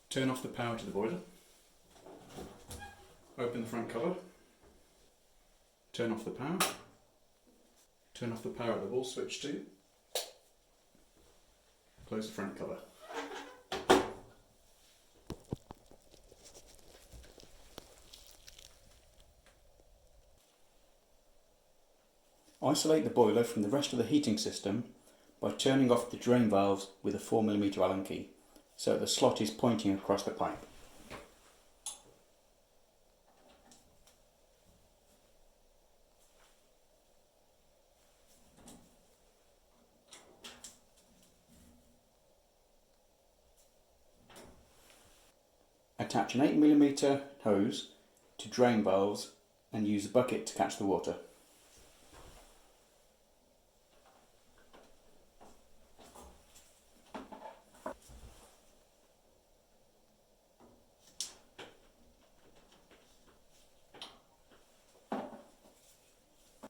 Turn off the power to the boiler. Open the front cover. Turn off the power. Turn off the power at the wall switch too. Close the front cover. Isolate the boiler from the rest of the heating system by turning off the drain valves with a 4mm Allen key so that the slot is pointing across the pipe. Attach an 8mm hose to drain valves and use a bucket to catch the water.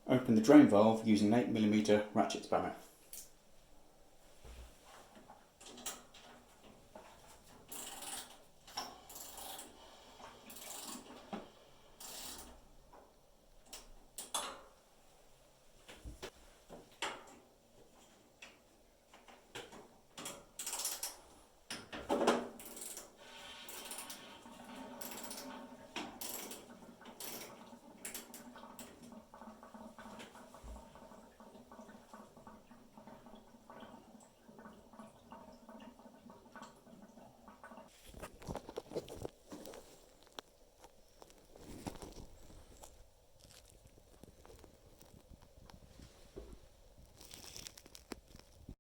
Open the drain valve using an 8mm ratchet spanner.